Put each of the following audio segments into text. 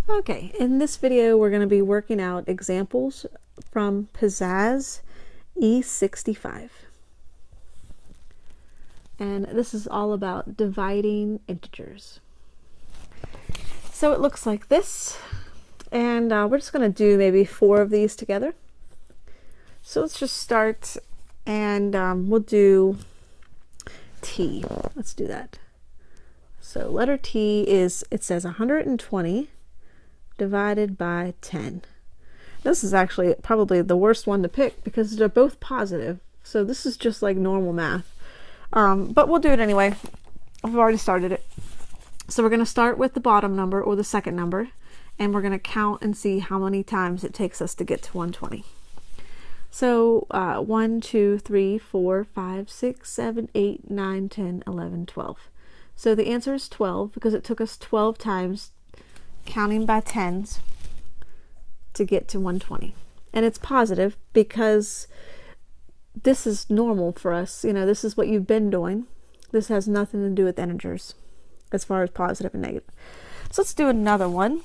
Okay, in this video we're going to be working out examples from Pizzazz E65. And this is all about dividing integers. So it looks like this, and we're just going to do maybe 4 of these together. So let's just start, and we'll do T. Let's do that. So letter T is, it says 120 divided by 10. This is actually probably the worst one to pick because they're both positive. So this is just like normal math. But we'll do it anyway. I've already started it. So we're going to start with the bottom number, or the second number, and we're going to count and see how many times it takes us to get to 120. So 1, 2, 3, 4, 5, 6, 7, 8, 9, 10, 11, 12. So the answer is 12 because it took us 12 times counting by tens to get to 120. And it's positive because this is normal for us. You know, this is what you've been doing. This has nothing to do with integers as far as positive and negative. So let's do another one.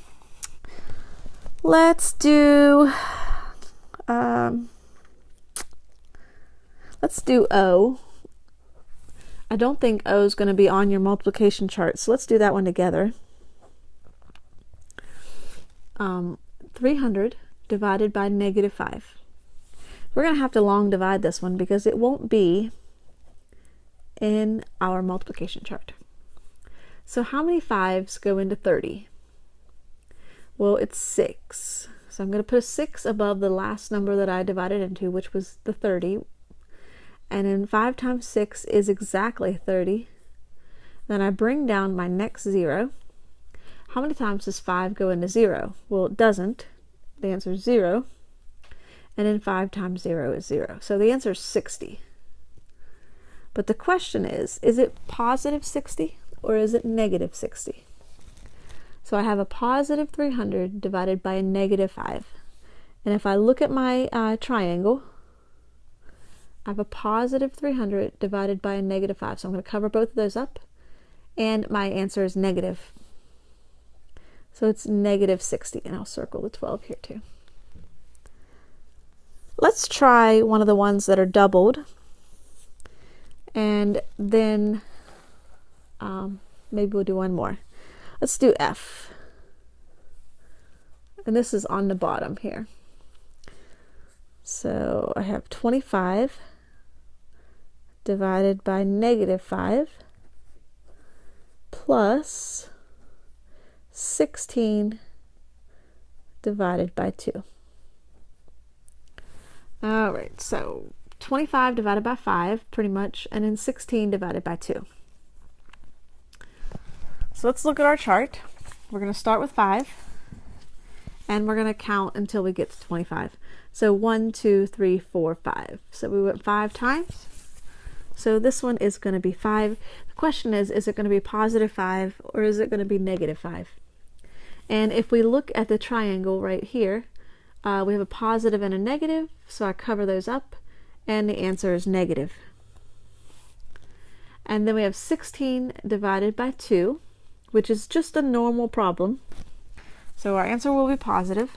Let's do O. I don't think O is going to be on your multiplication chart, so let's do that one together. 300 divided by -5. We're going to have to long divide this one because it won't be in our multiplication chart. So how many 5s go into 30? Well, it's 6. So I'm going to put a 6 above the last number that I divided into, which was the 30. And then 5 times 6 is exactly 30. Then I bring down my next 0. How many times does 5 go into 0? Well, it doesn't. The answer is 0. And then 5 times 0 is 0. So the answer is 60. But the question is it positive 60 or is it negative 60? So I have a positive 300 divided by a -5. And if I look at my triangle, I have a positive 300 divided by a -5. So I'm going to cover both of those up. And my answer is negative. So it's negative 60. And I'll circle the 12 here too. Let's try one of the ones that are doubled. And then maybe we'll do one more. Let's do F. And this is on the bottom here. So I have 25 divided by -5 plus 16 divided by 2. All right, so 25 divided by 5, pretty much, and then 16 divided by 2. So let's look at our chart. We're going to start with 5, and we're going to count until we get to 25. So 1, 2, 3, 4, 5. So we went 5 times. So this one is going to be 5. The question is it going to be positive 5 or is it going to be -5? And if we look at the triangle right here, we have a positive and a negative, so I cover those up, and the answer is negative. And then we have 16 divided by 2, which is just a normal problem. So our answer will be positive.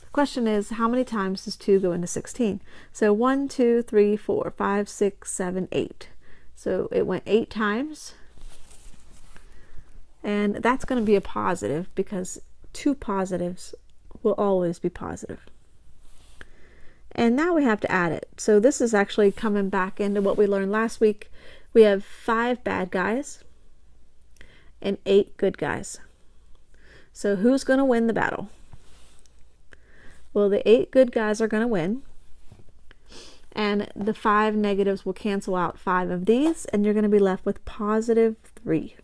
The question is, how many times does 2 go into 16? So 1, 2, 3, 4, 5, 6, 7, 8. So it went 8 times. And that's going to be a positive because 2 positives will always be positive. And now we have to add it. So this is actually coming back into what we learned last week. We have 5 bad guys and 8 good guys. So who's going to win the battle? Well, the 8 good guys are going to win. And the 5 negatives will cancel out 5 of these, and you're going to be left with positive 3.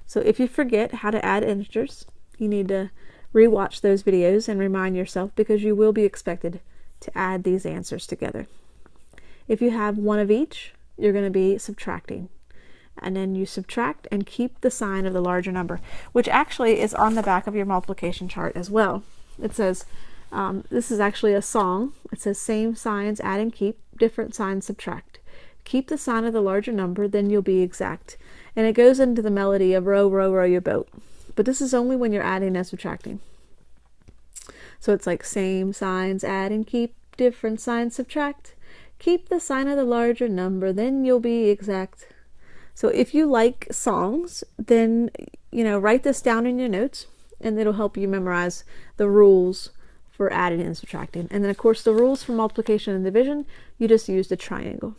So if you forget how to add integers, you need to rewatch those videos and remind yourself, because you will be expected to add these answers together. If you have one of each, you're going to be subtracting. And then you subtract and keep the sign of the larger number, which actually is on the back of your multiplication chart as well. It says, this is actually a song. It says, same signs add and keep, different signs subtract. Keep the sign of the larger number, then you'll be exact. And it goes into the melody of row, row, row your boat. but this is only when you're adding and subtracting. So it's like same signs add and keep, different signs subtract. Keep the sign of the larger number, then you'll be exact. So if you like songs, then, write this down in your notes, and it'll help you memorize the rules for adding and subtracting. And then, of course, the rules for multiplication and division, you just use the triangle.